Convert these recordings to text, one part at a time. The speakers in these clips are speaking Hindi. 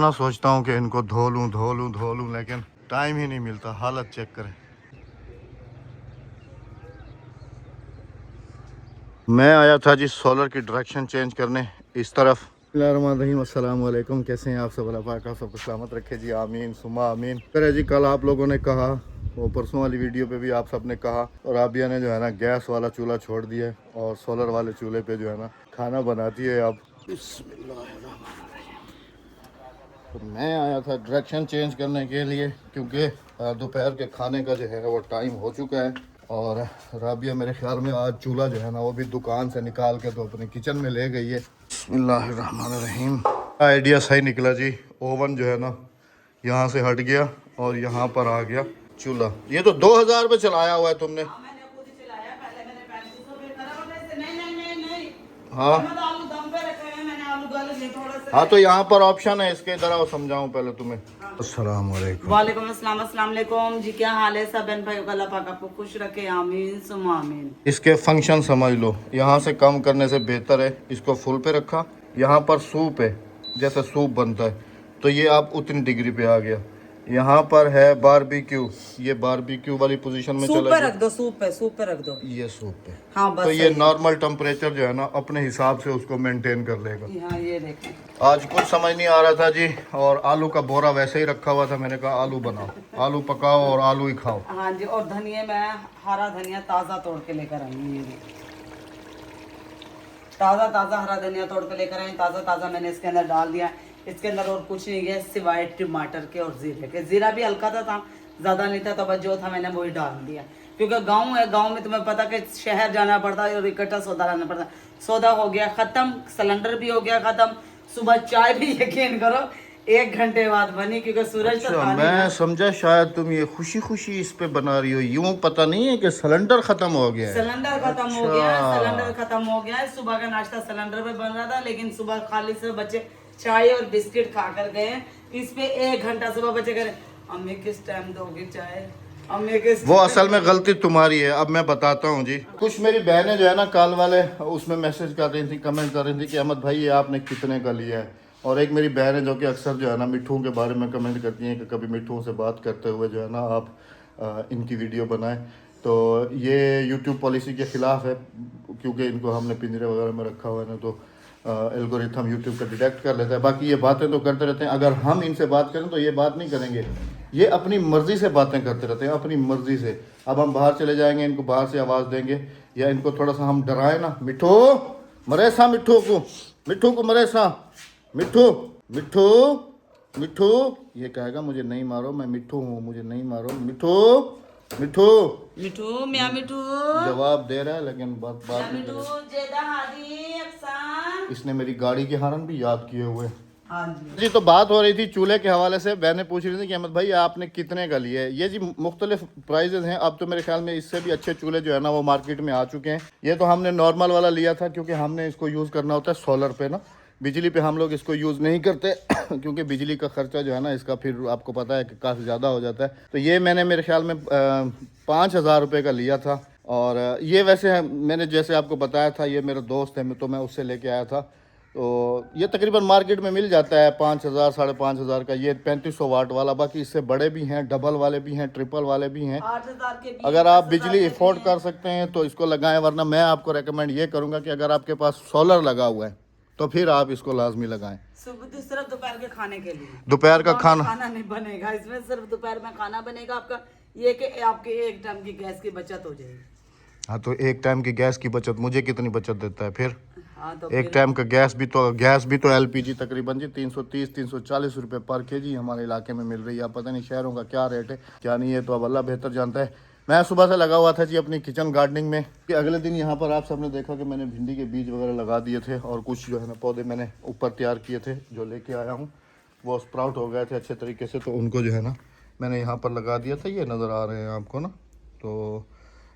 ना सोचता हूँ कि इनको धो लूँ लेकिन टाइम ही नहीं मिलता। हालत चेक करें। मैं आया था जी सोलर की डायरेक्शन चेंज करने इस तरफ। अस्सलाम वालेकुम, कैसे हैं आप सब? अल्लाह पाक आप सबको सलामत रखे जी, आमीन सुमा आमीन। फिर जी कल आप लोगों ने कहा, वो परसों वाली वीडियो पे भी आप सब ने कहा, और राबिया ने जो है ना गैस वाला चूल्हा छोड़ दिया है और सोलर वाले चूल्हे पे जो है ना खाना बनाती है अब। तो मैं आया था डायरेक्शन चेंज करने के लिए क्योंकि दोपहर के खाने का जो है वो टाइम हो चुका है। और राबिया मेरे ख्याल में आज चूल्हा जो है ना वो भी दुकान से निकाल के तो अपने किचन में ले गई है। बिस्मिल्लाहिर्रहमानिर्रहीम। आइडिया सही निकला जी। ओवन जो है ना यहाँ से हट गया और यहाँ पर आ गया चूल्हा। ये तो 2000 पे चलाया हुआ है तुमने। मैंने खुद ही चलाया, पहले मैंने 3500 पे करा और ऐसे नहीं हाँ मैं तो आलू दम पे रखे हैं, मैंने आलू गल लिए थोड़ा सा। हाँ, तो यहाँ पर ऑप्शन है इसके, जरा समझाऊं पहले तुम्हें। अस्सलाम वालेकुम। वालेकुम अस्सलाम, अस्सलाम वालेकुम जी, क्या हाल है सब बहन भाइयों का? अल्लाह पाक आपको खुश रखे, आमीन सुमा आमीन। इसके फंक्शन समझ लो, यहाँ से कम करने से बेहतर है इसको फुल पे रखा। यहाँ पर सूप है, जैसे सूप बनता है तो ये आप उतनी डिग्री पे आ गया। यहाँ पर है बारबेक्यू, ये बारबेक्यू वाली पोजीशन में सूप चला पे गया। रख दो, सूप पे रख दो। ये सूप पे। हाँ बस तो ये सही है। नॉर्मल टेम्परेचर जो है ना अपने हिसाब से उसको मेंटेन कर लेगा। हाँ ये देखें, आज कुछ समझ नहीं आ रहा था जी, और आलू का बोरा वैसे ही रखा हुआ था। मैंने कहा आलू बनाओ, आलू पकाओ और आलू ही खाओ। हाँ जी। और धनिया, मैं हरा धनिया ताज़ा तोड़ के लेकर आई हूँ। ये देखिए, ताज़ा हरा धनिया तोड़ के लेकर आई, ताज़ा मैंने इसके अंदर डाल दिया। इसके अंदर और कुछ नहीं है सिवाय टमाटर के और जीरे के। जीरा भी हल्का था ज़्यादा नहीं था, तो बस जो था मैंने वही डाल दिया। क्योंकि गांव है, गांव में तुम्हें पता कि शहर जाना पड़ता है और इकट्ठा सौदा लाना पड़ता है। सौदा हो गया ख़त्म, सिलेंडर भी हो गया ख़त्म। सुबह चाय भी यकीन करो 1 घंटे बाद बनी, क्योंकि सूरज तो था नहीं मैं ना। समझा शायद तुम ये खुशी इस पे बना रही हो, यूं पता नहीं है कि सिलेंडर खत्म हो गया है। सिलेंडर खत्म हो गया, सिलेंडर खत्म हो गया है। सुबह का नाश्ता सिलेंडर पे बन रहा था, लेकिन सुबह खाली से बच्चे चाय और बिस्किट खा कर गए। इस पे 1 घंटा सुबह बच्चे कह रहे अम्मी किस टाइम दोगी चाय, अम्मी किस। वो असल में गलती तुम्हारी है। अब मैं बताता हूँ जी। कुछ मेरी बहनें जो है ना कॉल वाले उसमें मैसेज कर रही थी, कमेंट कर रही थी कि अहमद भाई ये आपने कितने का लिया है। और एक मेरी बहन है जो कि अक्सर जो है ना मिट्ठू के बारे में कमेंट करती हैं कि कभी मिट्ठू से बात करते हुए जो है ना आप इनकी वीडियो बनाएं। तो ये यूट्यूब पॉलिसी के ख़िलाफ़ है, क्योंकि इनको हमने पिंजरे वगैरह में रखा हुआ है ना, तो एल्गोरिथम यूट्यूब का डिटेक्ट कर लेता है। बाकी ये बातें तो करते रहते हैं, अगर हम इनसे बात करें तो ये बात नहीं करेंगे। ये अपनी मर्ज़ी से बातें करते रहते हैं, अपनी मर्ज़ी से। अब हम बाहर चले जाएंगे, इनको बाहर से आवाज़ देंगे या इनको थोड़ा सा हम डराएं ना, मिठू मरे सा, मिठू को मरे सा, मिठू मिठू मिठू, ये कहेगा मुझे नहीं मारो, मैं मिठू हूँ, मुझे नहीं मारो, मिठू मिठू। मिठू मियाँ मिठू जवाब दे रहा है लेकिन बात नहीं मिठू करेगा। जेदा हादी अक्सान। इसने मेरी गाड़ी के हॉर्न भी याद किए हुए। हाँ जी। जी तो बात हो रही थी चूल्हे के हवाले से। बहनें पूछ रही थी कि अहमद भाई आपने कितने का लिया है। ये जी मुख्तलिफ प्राइजेज हैं। अब तो मेरे ख्याल में इससे भी अच्छे चूल्हे जो है ना वो मार्केट में आ चुके हैं। ये तो हमने नॉर्मल वाला लिया था क्योंकि हमने इसको यूज़ करना होता है सोलर पे ना, बिजली पे हम लोग इसको यूज़ नहीं करते क्योंकि बिजली का खर्चा जो है ना इसका फिर आपको पता है कि काफ़ी ज़्यादा हो जाता है। तो ये मैंने मेरे ख्याल में 5000 रुपये का लिया था। और ये वैसे मैंने जैसे आपको बताया था, ये मेरा दोस्त है, तो मैं उससे लेके आया था। तो ये तकरीबन मार्केट में मिल जाता है 5000 5,500 का। ये 3500 वाट वाला, बाकी इससे बड़े भी हैं, डबल वाले भी हैं, ट्रिपल वाले भी हैं। 8,000 के भी, अगर आप 10,000 बिजली के अफोर्ड भी कर सकते हैं तो इसको लगाएं, वरना मैं आपको रेकमेंड ये करूँगा कि अगर आपके पास सोलर लगा हुआ है तो फिर आप इसको लाजमी लगाएं। सिर्फ दोपहर के खाने के लिए। दोपहर का खाना खाना नहीं बनेगा इसमें, सिर्फ दोपहर में खाना बनेगा आपका। ये कि आपके 1 टाइम की गैस की बचत हो जाएगी। हाँ, तो एक टाइम की गैस की बचत मुझे कितनी बचत देता है फिर? हाँ तो एक टाइम का गैस भी तो एलपीजी तकरीबन जी 330-340 रुपये पर केजी हमारे इलाके में मिल रही है। आप पता नहीं शहरों का क्या रेट है क्या नहीं है, तो अब अल्लाह बेहतर जानता है। मैं सुबह से लगा हुआ था जी अपनी किचन गार्डनिंग में कि अगले दिन यहाँ पर आप सबने देखा कि मैंने भिंडी के बीज वगैरह लगा दिए थे और कुछ जो है ना पौधे मैंने ऊपर तैयार किए थे जो लेके आया हूँ। वो स्प्राउट हो गए थे अच्छे तरीके से, तो उनको जो है ना मैंने यहाँ पर लगा दिया था। ये नज़र आ रहे हैं आपको ना, तो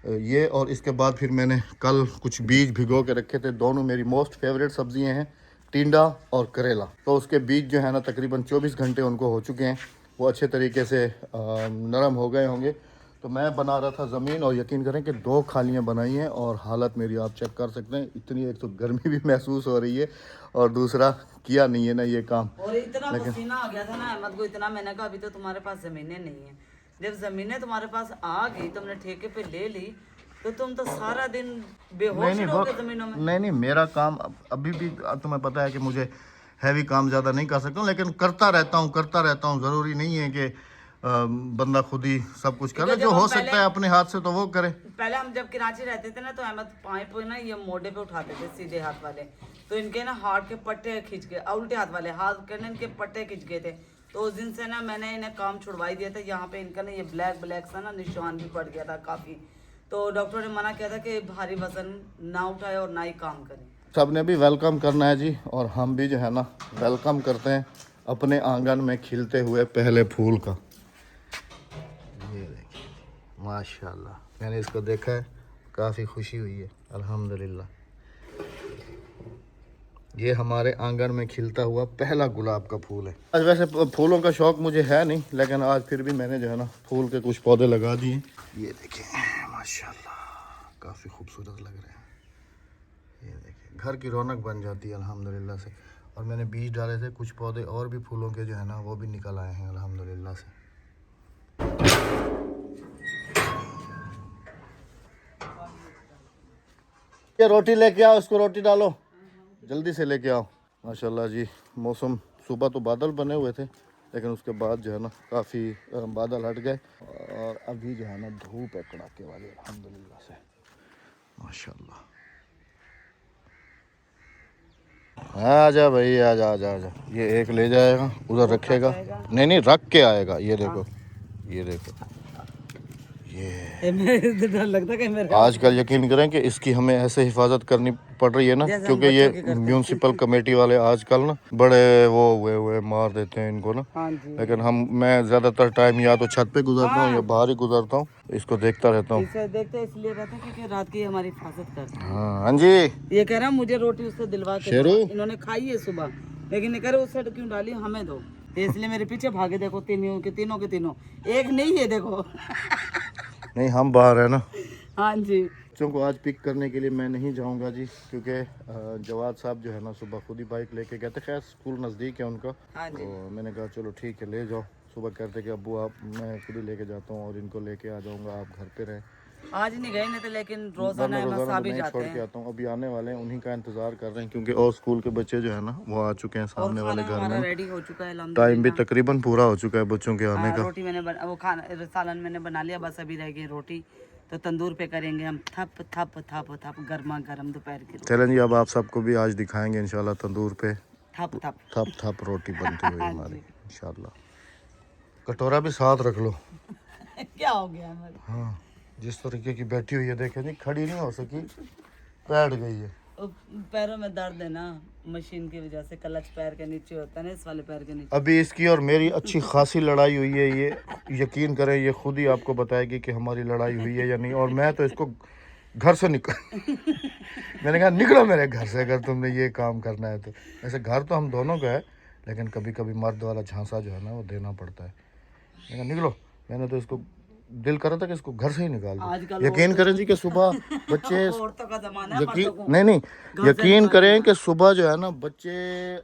ये। और इसके बाद फिर मैंने कल कुछ बीज भिगो के रखे थे। दोनों मेरी मोस्ट फेवरेट सब्जियां हैं, टिंडा और करेला। तो उसके बीज जो है ना तकरीबन 24 घंटे उनको हो चुके हैं, वो अच्छे तरीके से नरम हो गए होंगे। तो मैं बना रहा था ज़मीन, और यकीन करें कि 2 खालियाँ बनाई हैं और हालत मेरी आप चेक कर सकते हैं। इतनी एक तो गर्मी भी महसूस हो रही है और दूसरा किया नहीं है ना ये काम। और इतना पसीना आ गया था ना अहमद को, इतना मैंने कहा अभी तो तुम्हारे पास जमीनें नहीं है। जब जमीनें तुम्हारे पास आ गई, तुमने ठेके पे ले ली, तो तुम तो सारा दिन बेहोश रहोगे जमीनों में। नहीं मेरा काम अभी भी तुम्हें पता है कि मुझे हैवी काम ज़्यादा नहीं कर सकता हूँ, लेकिन करता रहता हूँ। ज़रूरी नहीं है कि बंदा खुद ही सब कुछ करे। जो हो सकता है अपने हाथ से तो वो करे। पहले हम जब कराची रहते थे ना, तो अहमद पाइप ना ये मोढे पे उठाते थे सीधे हाथ वाले, तो इनके ना हाथ के पट्टे खिंच गए, उल्टे हाथ वाले हाथ के ना इनके पट्टे खिंच गए थे। तो उस दिन से ना मैंने इन्हें काम छुड़वाई दिया था। यहाँ पे इनका ना ये ब्लैक सा ना निशान भी पड़ गया था काफ़ी। तो डॉक्टर ने मना किया था कि भारी वजन ना उठाए और ना ही काम करें। सबने भी वेलकम करना है जी, और हम भी जो है ना वेलकम करते हैं अपने आंगन में खिलते हुए पहले फूल का। ये देखिए माशाल्लाह, मैंने इसको देखा है, काफ़ी खुशी हुई है अल्हम्दुलिल्लाह। ये हमारे आंगन में खिलता हुआ पहला गुलाब का फूल है। आज वैसे फूलों का शौक़ मुझे है नहीं, लेकिन आज फिर भी मैंने जो है ना फूल के कुछ पौधे लगा दिए। ये देखिए माशाल्लाह, काफ़ी खूबसूरत लग रहे हैं। ये देखिए घर की रौनक बन जाती है अल्हम्दुलिल्लाह से। और मैंने बीज डाले थे, कुछ पौधे और भी फूलों के जो है ना वो भी निकल आए हैं अल्हम्दुलिल्लाह से। ये रोटी लेके आओ, इसको रोटी डालो, जल्दी से लेके आओ। माशाल्लाह जी, मौसम सुबह तो बादल बने हुए थे, लेकिन उसके बाद जो है ना काफ़ी बादल हट गए और अभी जो है ना धूप है कड़ाके वाली अल्हम्दुलिल्लाह से माशाल्लाह। आजा भाई आजा आजा आजा। ये एक ले जाएगा, उधर रखेगा। नहीं रख के आएगा। ये देखो ये देखो ये डर लगता है कि मेरे आजकल यकीन करें कि इसकी हमें ऐसे हिफाजत करनी पड़ रही है ना, क्योंकि ये म्यूनसिपल कमेटी वाले आजकल ना बड़े वो हुए मार देते हैं इनको ना। हाँ जी। लेकिन मैं ज़्यादातर टाइम या तो छत पे गुजरता हूँ या बाहर ही गुजरता हूँ, इसको देखता रहता हूँ। इसे देखते इसलिए रहते हैं क्योंकि रात की हमारी हिफाजत करते हैं। हाँ जी। ये कह रहा है मुझे रोटी उससे दिलवा के दो। इन्होंने खाई है सुबह, लेकिन ये कह रहे उससे क्यों डाली, हमें दो। इसलिए मेरे पीछे भागे, देखो तीनों के तीनों, एक नहीं है देखो। नहीं हम बाहर है ना। हाँ जी। बच्चों को आज पिक करने के लिए मैं नहीं जाऊंगा जी, क्योंकि जवाद साहब जो है ना सुबह खुद ही बाइक लेके गए थे। खैर स्कूल नज़दीक है उनका। हाँ जी। तो मैंने कहा चलो ठीक है ले जाओ। सुबह कहते कि अब्बू आप, मैं खुद ही लेके जाता हूँ और इनको लेके आ जाऊँगा, आप घर पे रहें। आज नहीं गए नहीं तो, लेकिन रोजाना साहब ही जाते छोड़ के आता हूँ। अभी आने वाले हैं, उन्हीं का इंतजार कर रहे हैं, क्योंकि और स्कूल के बच्चे जो है ना वो आ चुके हैं सामने वाले घर में। रेडी हो चुका है, टाइम भी तकरीबन पूरा हो चुका है बच्चों के आने का। रोटी मैंने वो खाना सालन मैंने बना लिया, बस अभी रह गई रोटी। तो तंदूर पे करेंगे हम थप थप थप थप गर्मा गर्म दोपहर की। चलें जी, अब आप सबको भी आज दिखाएंगे इंशाल्लाह तंदूर पे थप थप थप थप रोटी बनती हुई हमारी इंशाल्लाह। कटोरा भी साथ रख लो। क्या हो गया हमारे? हाँ, जिस तरीके की बैठी हुई है देखे नहीं, खड़ी नहीं हो सकी, बैठ गई है। पैरों में दर्द है ना, मशीन की वजह से। क्लच पैर के नीचे होता है ना, इस वाले पैर के नीचे। अभी इसकी और मेरी अच्छी खासी लड़ाई हुई है। ये यकीन करें, ये खुद ही आपको बताएगी कि हमारी लड़ाई हुई है या नहीं। और मैं तो इसको घर से मैंने कहा निकलो मेरे घर से अगर तुमने ये काम करना है तो। वैसे घर तो हम दोनों का है, लेकिन कभी कभी मर्द वाला झांसा जो है ना वो देना पड़ता है। मैंने कहा निकलो। मैंने तो इसको दिल करा था कि इसको घर से ही निकाल दो। यकीन करें जी कि सुबह बच्चे नहीं यकीन करें कि सुबह जो है ना बच्चे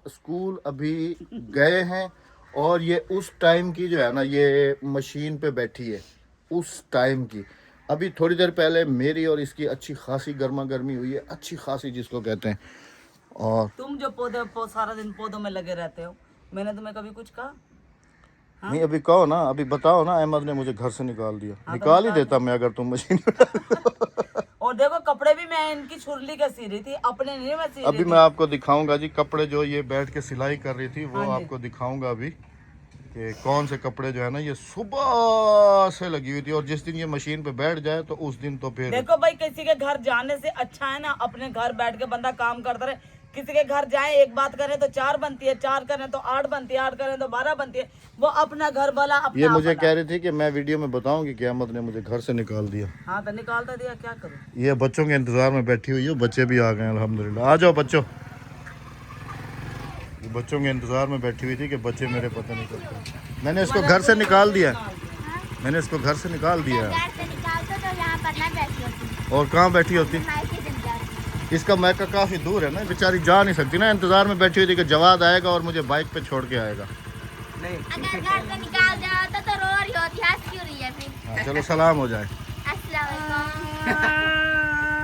स्कूल अभी गए हैं और ये उस टाइम की जो है ना ये मशीन पे बैठी है, उस टाइम की। अभी थोड़ी देर पहले मेरी और इसकी अच्छी खासी गर्मा गर्मी हुई है, अच्छी खासी जिसको कहते हैं। और तुम जो सारा दिन पौधों में लगे रहते हो, मैंने तुम्हें कभी कुछ कहा? हाँ? नहीं अभी कहो ना, अभी बताओ ना। अहमद ने मुझे घर से निकाल दिया। हाँ, निकाल ही देता मैं अगर तुम मशीन और देखो कपड़े भी मैं इनकी छुरली का सी रही थी, अपने नहीं मैं सी रही अभी थी। मैं आपको दिखाऊंगा जी कपड़े जो ये बैठ के सिलाई कर रही थी वो आपको दिखाऊंगा अभी कि कौन से कपड़े जो है ना ये सुबह से लगी हुई थी। और जिस दिन ये मशीन पे बैठ जाए तो उस दिन तो फिर देखो भाई, किसी के घर जाने से अच्छा है ना अपने घर बैठ के बंदा काम करता रहे। किसी के घर जाए, एक बात करें तो 4 बनती है, 4 करें तो 8 बनती है, 8 करें तो 12 बनती है। वो अपना घर वाला अपना। ये मुझे कह रही थी कि मैं वीडियो में बताऊंगी कि अहमद ने मुझे घर से निकाल दिया। हाँ तो निकालता दिया, क्या करूं। ये बच्चों के इंतजार में बैठी हुई है, बच्चे भी आ गए अल्हम्दुलिल्लाह। आ जाओ बच्चों। ये बच्चों के इंतजार में बैठी हुई थी कि बच्चे मेरे पता नहीं करते। मैंने इसको घर से निकाल दिया। मैंने इसको घर से निकाल दिया है। घर से निकालते तो यहाँ पर ना बैठी होती, और कहाँ बैठी होती? मायके चली जाती। इसका मैका काफ़ी दूर है ना, बेचारी जा नहीं सकती ना, इंतज़ार में बैठी हुई थी कि जवाद आएगा और मुझे बाइक पे छोड़ के आएगा। अगर घर से निकाल जाओ तो रो रही होती, हंस क्यों रही है फिर? हाँ, चलो सलाम हो जाए। अस्सलाम वालेकुम।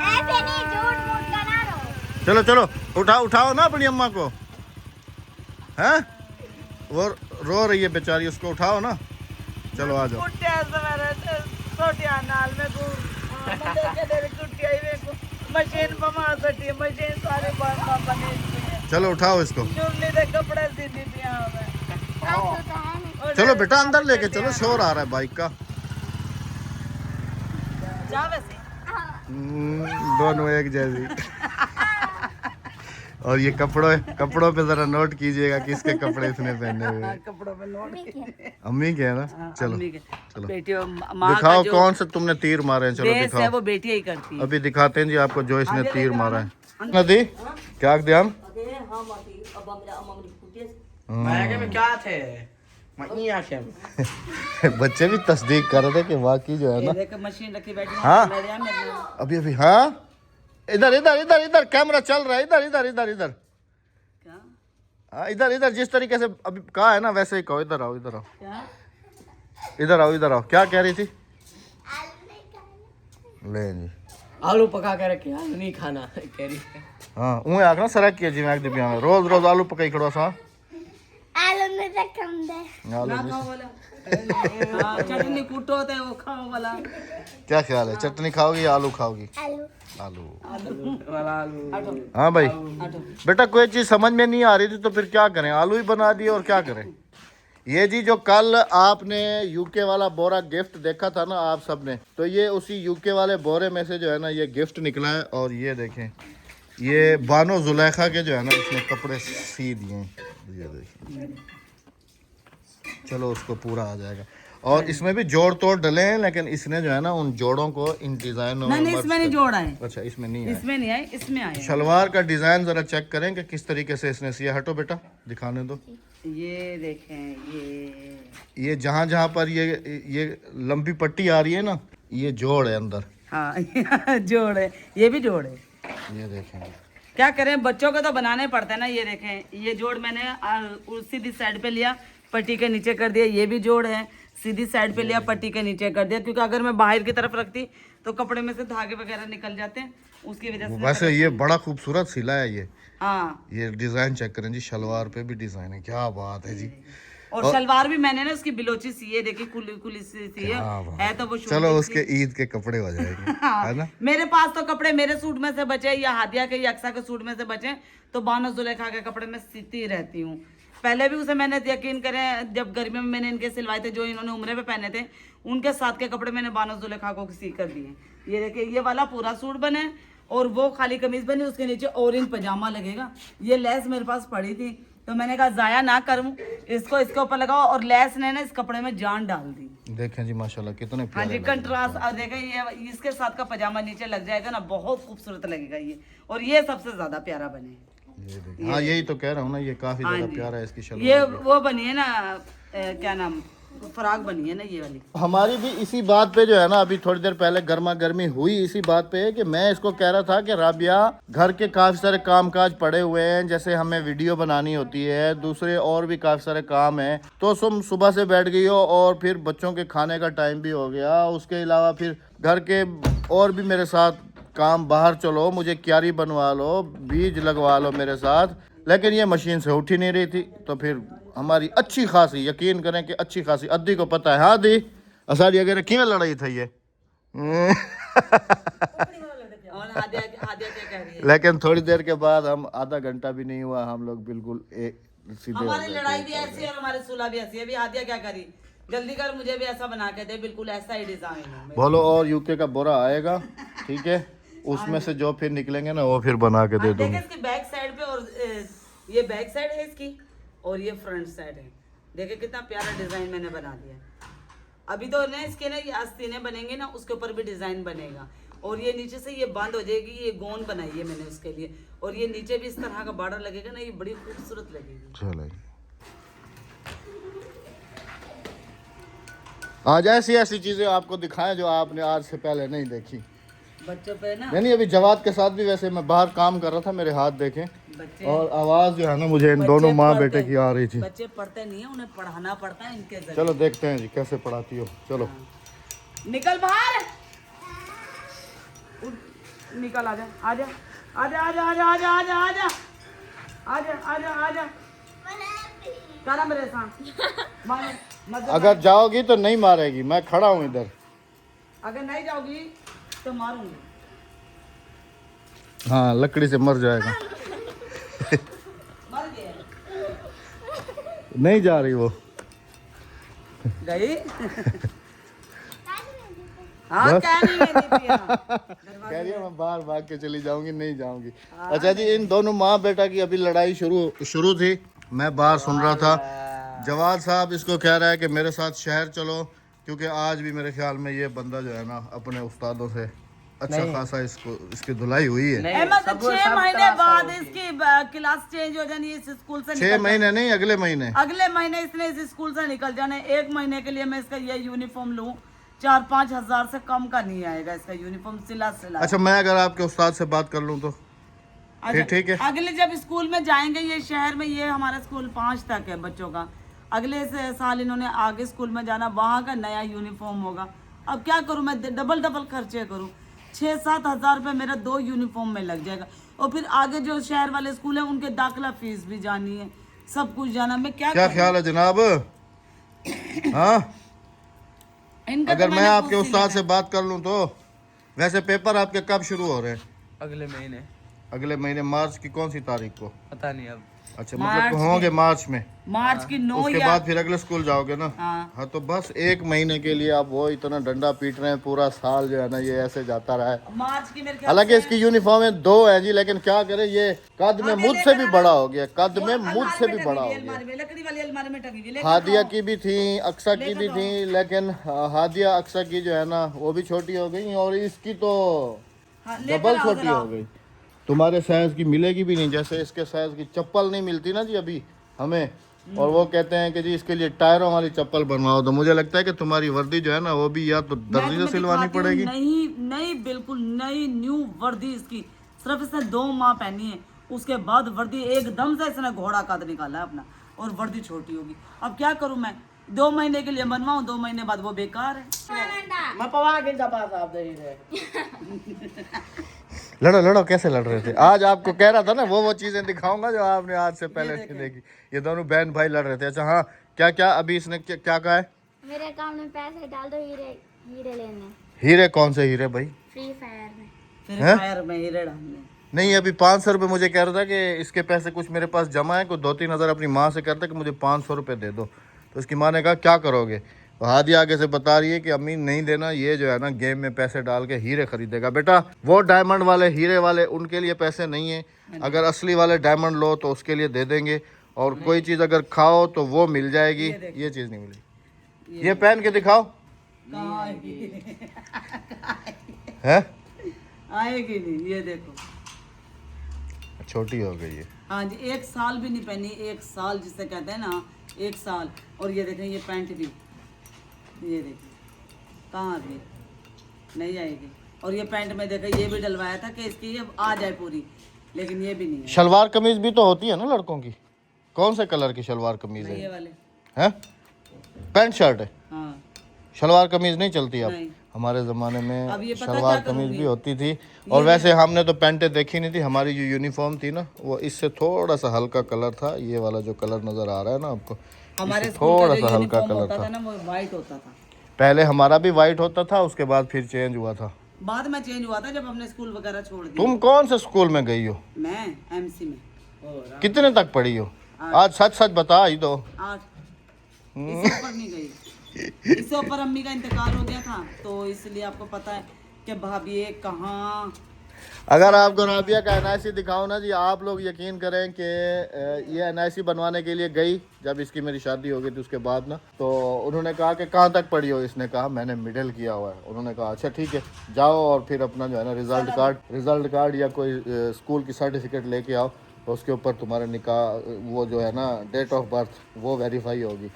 ऐसे नहीं, झूठ मूठ का ना रो। चलो चलो उठाओ ना अपनी अम्मा को, हैं? वो रो रही है बेचारी, उसको उठाओ ना। चलो आ जाओ। मशीन बमा सटी, मशीन सारे बने, चलो उठाओ इसको। चुरली दे कपड़े सी दी थी यहाँ पे। आज तो है नहीं। चलो बेटा अंदर लेके चलो, शोर आ रहा है बाइक का। जा वैसे। दोनों एक जैसी। और ये कपड़ों पे जरा नोट कीजिएगा कि इसके कपड़े इसने पहने हुए हैं। कपड़ों में नोट अम्मी के है ना। चलो अम्मी के। चलो बेटियों माँ दिखाओ का जो कौन सा तुमने तीर मारे हैं। चलो देश है दिखाओ, वो बेटियां ही करती है। अभी दिखाते हैं जी आपको जो इसने तीर मारा है। नदी क्या ध्यान क्या थे? बच्चे भी तस्दीक कर रहे थे कि वाकई जो है ना। देखो मशीन रखी बैठी है। हाँ मेरे अभी हाँ, इधर कैमरा चल रहा है, इधर क्या? हाँ इधर जिस तरीके से अभी कहा है ना वैसे ही कहो। इधर आओ क्या? इधर आओ। क्या कह रही थी? ले जी आलू पका के रखे, आलू नहीं खाना कह रही है। हाँ उहे आखना सरक किया जी मैं दिव्या में रोज आलू पकाई खड़ो सा। आलू में से कम दे। आलू ना भी- खाओ वाला। हाँ, चटनी कुटो होता है वो खाओ वाला। क्या ख्याल है, चटनी खाओगी या आलू खाओगी? आलू। आलू। वाला आलू। हाँ भाई हटो। बेटा कोई चीज समझ में नहीं आ रही थी तो फिर क्या करें, आलू ही बना दिए और क्या करें। ये जी जो कल आपने यूके वाला बोरा गिफ्ट देखा था ना आप सब ने, तो ये उसी यूके वाले बोरे में से जो है ना ये गिफ्ट निकला है। और ये देखें, ये बानो जुलेखा के जो है ना इसने कपड़े सी दिए हैं। ये देखिए, चलो उसको पूरा आ जाएगा। और इसमें भी जोड़ तोड़ डले हैं, लेकिन इसने जो है ना उन जोड़ों को इन डिजाइनों में नहीं मर्ज इसमें नहीं कर- जोड़ा है। अच्छा इसमें नहीं है। इसमें नहीं आए, इसमें आए। शलवार का डिजाइन जरा चेक करें कि किस तरीके से इसने सिया। हटो बेटा दिखाने दो। ये देखें ये जहाँ पर ये लंबी पट्टी आ रही है ना, ये जोड़ है अंदर। हाँ जोड़ है, ये भी जोड़ है। ये देखें, क्या करें, बच्चों को तो बनाने पड़ता है ना। ये देखें, ये जोड़ मैंने सीधी साइड पे लिया, पट्टी के नीचे कर दिया। ये भी जोड़ है, सीधी साइड पे लिया, पट्टी के नीचे कर दिया, क्योंकि अगर मैं बाहर की तरफ रखती तो कपड़े में से धागे वगैरह निकल जाते हैं, उसकी वजह से। वैसे ये बड़ा खूबसूरत सिला है ये। हाँ, ये डिजाइन चेक करें जी, शलवार पे भी डिजाइन है, क्या बात है जी। और शलवार भी मैंने ना उसकी बिलोची सी है, देखिए खुली सी है क्या बात है तो वो चलो शोल्डर उसके ईद के कपड़े हो जाएंगे है ना। मेरे पास तो कपड़े मेरे सूट में से बचे या हादिया के या अक्सा के सूट में से बचे, तो बानो जुलेखा के कपड़े में सीती रहती हूँ। पहले भी उसे मैंने यकीन करें, जब गर्मियों में मैंने इनके सिलवाए थे, जो इन्होंने उम्रे पे पहने थे, उनके साथ के कपड़े मैंने बानो जुलेखा को सी कर दिए। ये देखिए, ये वाला पूरा सूट बने और वो खाली कमीज बनी, उसके नीचे ऑरेंज पजामा लगेगा। ये लेस मेरे पास पड़ी थी तो मैंने कहा जाया ना करूं, इसको इसके ऊपर लगाओ, और लेस ने ना इस कपड़े में जान डाल दी। देखें जी माशाल्लाह कितने हाँ प्यारे जी, लग रहे हैं। कंट्रास्ट। और देखें ये इसके साथ का पजामा नीचे लग जाएगा ना, बहुत खूबसूरत लगेगा ये। और ये सबसे ज्यादा प्यारा बने। ये देखिए, हाँ यही तो कह रहा हूँ ना, ये काफी हाँ ज्यादा जी। प्यारा है इसकी ये शलवार। वो बनी है ना, क्या नाम, फ्रॉक बनी है ना ये वाली। हमारी भी इसी बात पे जो है ना, अभी थोड़ी देर पहले गर्मा गर्मी हुई इसी बात पे कि मैं इसको कह रहा था कि राबिया, घर के काफ़ी सारे कामकाज पड़े हुए हैं, जैसे हमें वीडियो बनानी होती है, दूसरे और भी काफ़ी सारे काम हैं, तो तुम सुबह से बैठ गई हो और फिर बच्चों के खाने का टाइम भी हो गया, उसके अलावा फिर घर के और भी मेरे साथ काम, बाहर चलो मुझे क्यारी बनवा लो, बीज लगवा लो मेरे साथ, लेकिन ये मशीन से उठ ही नहीं रही थी। तो फिर हमारी अच्छी खासी, यकीन करें कि अच्छी खासी, अद्दी को पता है, हाँ दी असारी अगर किमें लड़ाई थी ये और हादिया क्या कह रही है? लेकिन थोड़ी देर के बाद, हम आधा घंटा भी नहीं हुआ, हम लोग बिल्कुल सीधे हो हमारी गए। लड़ाई भी ऐसी है और हमारी सुलह भी ऐसी है। अभी हादिया क्या करी, जल्दी कर, मुझे भी ऐसा बना के दे, बिल्कुल ऐसा ही डिजाइन है। बोलो, और यूके का बोरा आएगा, ठीक है, उसमें से जो फिर निकलेंगे ना वो फिर बना के दे देखिए दूंगी। इसकी बैक साइड पे, और ये बैक साइड है इसकी और ये फ्रंट साइड है। देखिए कितना प्यारा डिजाइन मैंने बना दिया। अभी तो ना इसके ना ये आस्तीनें बनेंगे ना, उसके ऊपर भी डिजाइन बनेगा, और ये नीचे से ये बंद हो जाएगी। ये गोन बनाई है मैंने उसके लिए, और ये नीचे भी इस तरह का बॉर्डर लगेगा ना, ये बड़ी खूबसूरत लगेगी। चलो आज ऐसी ऐसी चीजें आपको दिखाएं जो आपने आज से पहले नहीं देखी। बच्चों पे ना नहीं अभी जवाद के साथ भी वैसे मैं बाहर काम कर रहा था, मेरे हाथ देखें बच्चे और आवाज जो है ना मुझे इन दोनों माँ बेटे की आ रही थी। बच्चे पढ़ते नहीं है, उन्हें पढ़ाना पड़ता है इनके जरिए। चलो देखते हैं जी कैसे पढ़ाती हो। चलो निकल बाहर, निकल, आजा आजा आजा आजा आजा आजा आजा आजा आजा आजा आजा करा मेरे साथ मत। अगर जाओगी तो नहीं मारेगी, मैं खड़ा हूँ इधर। अगर नहीं जाओगी तो मारूंगी। हाँ लकड़ी से मर जाएगा। मर गया नहीं जा रही वो। गई हाँ क्या नहीं है दीदी, हाँ। कह रही है मैं बाहर भाग के चली जाऊंगी, नहीं जाऊंगी। अच्छा जी, इन दोनों माँ बेटा की अभी लड़ाई शुरू थी। मैं बाहर सुन रहा था, जवाद साहब इसको कह रहा है कि मेरे साथ शहर चलो, क्योंकि आज भी मेरे ख्याल में ये बंदा जो है ना अपने उस्तादों से अच्छा खासा इसकी धुलाई हुई है। अहमद 6 महीने बाद इसकी क्लास चेंज हो जानी है, इस स्कूल से 6 महीने नहीं, अगले महीने इसने इस स्कूल से निकल जाना है। 1 महीने के लिए मैं इसका ये यूनिफॉर्म लूं 4-5 हजार से कम का नहीं आएगा इसका यूनिफॉर्म सिला। अच्छा मैं अगर आपके उस्ताद से बात कर लूँ तो फिर ठीक है। अगले जब स्कूल में जाएंगे, ये शहर में ये हमारा स्कूल 5 तक है बच्चों का, अगले साल इन्होंने आगे स्कूल में जाना, वहाँ का नया यूनिफॉर्म होगा। अब क्या करूँ मैं, डबल खर्चे करूँ। 6-7 हजार रुपये मेरा 2 यूनिफॉर्म में लग जाएगा, और फिर आगे जो शहर वाले स्कूल है उनके दाखिला फीस भी जानी है, सब कुछ जाना। मैं क्या ख्याल है जनाब? हाँ इनका अगर तो मैं मैंने आपके पूछ उस्ताद लिया से बात कर लूँ तो। वैसे पेपर आपके कब शुरू हो रहे हैं? अगले महीने। अगले महीने मार्च की कौन सी तारीख को? पता नहीं अब। अच्छा मतलब होंगे मार्च में। मार्च की 9 उसके बाद फिर अगले स्कूल जाओगे ना? हाँ। हाँ तो बस 1 महीने के लिए आप वो इतना डंडा पीट रहे हैं, पूरा साल जो है ना ये ऐसे जाता रहा है। मार्च की मेरे ख्याल हालांकि इसकी यूनिफॉर्म है 2 है जी, लेकिन क्या करें ये कद में मुझसे भी बड़ा हो गया, कद में मुझसे भी बड़ा हो गया। लकड़ी वाली अलमारी में टंगी हुई है। हादिया की भी थी, अक्सा की भी थी, लेकिन हादिया अक्सा की जो है ना वो भी छोटी हो गई, और इसकी तो डबल छोटी हो गई। तुम्हारे साइज की मिलेगी भी नहीं, जैसे इसके साइज की चप्पल नहीं मिलती ना जी अभी हमें, और वो कहते हैं कि जी इसके लिए टायरों वाली चप्पल बनवाओ। तो मुझे लगता है कि तुम्हारी वर्दी जो है ना वो भी या तो दर्जी से सिलवानी पड़ेगी। नहीं नहीं, बिल्कुल नई न्यू वर्दी इसकी, सिर्फ इसने 2 माह पहनी है, उसके बाद वर्दी एकदम से इसने घोड़ा कद निकाला है अपना, और वर्दी छोटी होगी। अब क्या करूं मैं, 2 महीने के लिए बनवाऊं, 2 महीने बाद वो बेकार है। मैं पवा के जबा साहब दे रहे। लड़ो कैसे लड़ रहे थे? आज आपको कह रहा था ना वो चीजें दिखाऊंगा जो आपने आज से पहले नहीं देखी। ये दोनों बहन भाई लड़ रहे थे। अच्छा हाँ, क्या अभी इसने क्या कहा है? मेरे अकाउंट में पैसे डाल दो, हीरे लेने। हीरे? कौन से हीरे भाई? फ्री फायर में। फ्री फायर में हीरे डालने? नहीं अभी 500 रुपये मुझे कह रहा था कि इसके पैसे कुछ मेरे पास जमा है, कोई 2-3 हज़ार अपनी माँ से कहता कि मुझे 500 रुपये दे दो। तो उसकी माँ ने कहा क्या करोगे? तो हादिया आगे से बता रही है कि अम्मी नहीं देना, ये जो है ना गेम में पैसे डाल के हीरे खरीदेगा। बेटा वो डायमंड वाले हीरे वाले उनके लिए पैसे नहीं है, अगर असली वाले डायमंड लो तो उसके लिए दे देंगे, और कोई चीज़ अगर खाओ तो वो मिल जाएगी, ये चीज़ नहीं मिलेगी। ये पहन के दिखाओ। कहाँ आएगी? है आएगी नहीं, ये देखो छोटी हो गई है। हाँ जी, 1 साल भी नहीं पहनी, 1 साल जिसे कहते हैं ना, 1 साल। और ये देखें ये पैंट भी, ये देखिए कहाँ आ गई, नहीं आएगी। और ये पैंट में देखा ये भी डलवाया था कि इसकी ये आ जाए पूरी, लेकिन ये भी नहीं है। शलवार कमीज भी तो होती है ना लड़कों की, कौन से कलर की शलवार कमीज ये है? वाले हैं? पैंट शर्ट है, हाँ। शलवार कमीज नहीं चलती अब। नहीं। हमारे ज़माने में अब ये पता शलवार क्या कमीज करूँगी? भी होती थी, और वैसे हमने तो पैंटें देखी नहीं थी। हमारी जो यूनिफॉर्म थी ना वो इससे थोड़ा सा हल्का कलर था, ये वाला जो कलर नज़र आ रहा है ना आपको, हमारे इससे थोड़ा सा हल्का यूनिफॉर्म कलर होता था। था ना, वो वाइट होता था। पहले हमारा भी वाइट होता था, उसके बाद फिर चेंज हुआ था। बाद में चेंज हुआ था जब हमने स्कूल वगैरह छोड़ दिया। तुम कौन से स्कूल में गई हो? मैं एमसी में। कितने तक पढ़ी हो? आज सच बता ही दो। 8। इससे ऊपर नहीं गई, इससे ऊपर अम्मी का इंतकाल हो गया था, तो इसलिए आपको पता है कि भाभी कहाँ। अगर आपको राबिया का एनआईसी दिखाओ ना जी, आप लोग यकीन करें कि ये एनआईसी बनवाने के लिए गई जब इसकी मेरी शादी हो गई थी उसके बाद ना, तो उन्होंने कहा कि कहाँ तक पढ़ी हो? इसने कहा मैंने मिडिल किया हुआ है। उन्होंने कहा अच्छा ठीक है जाओ, और फिर अपना जो है ना रिजल्ट कार्ड या कोई स्कूल की सर्टिफिकेट लेके आओ, तो उसके ऊपर तुम्हारा निकाह वो जो है ना डेट ऑफ बर्थ वो वेरीफाई होगी।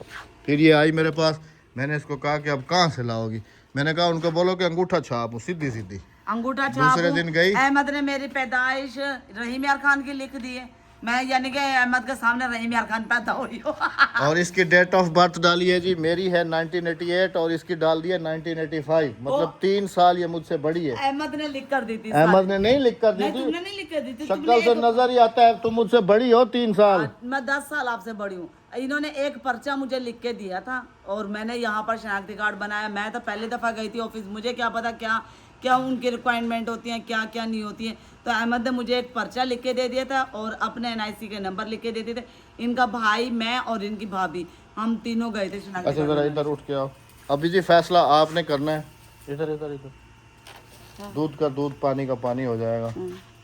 फिर ये आई मेरे पास, मैंने इसको कहा कि अब कहाँ से लाओगी, मैंने कहा उनको बोलो कि अंगूठा छाप सीधी सीधी। अंगूठा दूसरे छाप दिन गई। अहमद ने मेरी पैदाइश रहीम यार खान की लिख दी है, मैं यानी कि अहमद के सामने रहीम यार खान पैदा हुई हूँ। और इसकी डेट ऑफ बर्थ डाली है जी, मेरी है 1988 और इसकी डाल दी है 1985, मतलब 3 साल ये मुझसे बड़ी है। अहमद ने लिख कर दी थी। अहमद ने नहीं लिख कर दी नहीं, थी, तुमने नहीं लिख कर दी थी। शक्ल से नजर ही आता है तुम मुझसे बड़ी हो 3 साल। मैं 10 साल आपसे बड़ी हूँ। इन्होंने एक पर्चा मुझे लिख के दिया था और मैंने यहाँ पर शनाख्ती कार्ड बनाया। मैं तो पहली दफ़ा गई थी ऑफिस, मुझे क्या पता क्या क्या उनकी रिक्वायरमेंट होती हैं, क्या क्या नहीं होती हैं। तो अहमद ने मुझे एक पर्चा लिख के दे दिया था और अपने NIC के नंबर लिख के दे दिए थे। इनका भाई, मैं और इनकी भाभी, हम तीनों गए थे शनाख्ती अच्छा कार्ड जरा इधर उठ के आओ, अभी जी फैसला आपने करना है। इधर इधर इधर, दूध का दूध पानी का पानी हो जाएगा।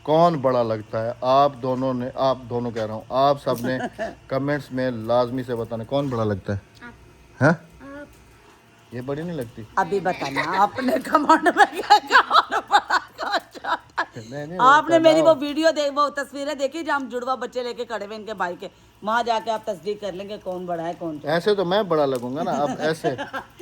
कौन बड़ा लगता है आप दोनों ने, आप दोनों कह रहा हूँ, आप सब ने कमेंट्स में लाजमी से बताना कौन बड़ा लगता है। हैं? ये बड़ी नहीं लगती? अभी बताना आपने कमांड में क्या कौन बड़ा, कौन छोटा। नहीं, आपने मेरी वो वीडियो देख, वो तस्वीरें देखी जब हम जुड़वा बच्चे लेके खड़े हुए इनके भाई के, वहां जाके आप तस्दीक कर लेंगे कौन बड़ा है कौन छोटा। ऐसे तो मैं बड़ा लगूंगा ना, अब ऐसे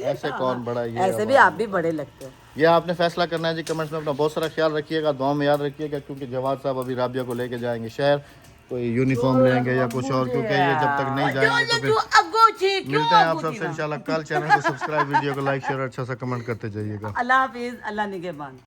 ऐसे कौन बड़ा है, ये ऐसे भी आप भी बड़े लगते हो। ये आपने फैसला करना है जी। कमेंट्स में अपना बहुत सारा ख्याल रखिएगा, दुआ में याद रखिएगा, क्योंकि जवाद साहब अभी राबिया को लेके जाएंगे शहर, कोई यूनिफॉर्म लेंगे या कुछ और, क्योंकि ये जब तक नहीं जाएंगे तो फिर मिलते हैं आप सबसे इंशाल्लाह कल। चैनल को सब्सक्राइब, वीडियो को लाइक शेयर, अच्छा सा कमेंट करते जाइएगा। अल्लाह हाफिज, अल्लाह निगहबान।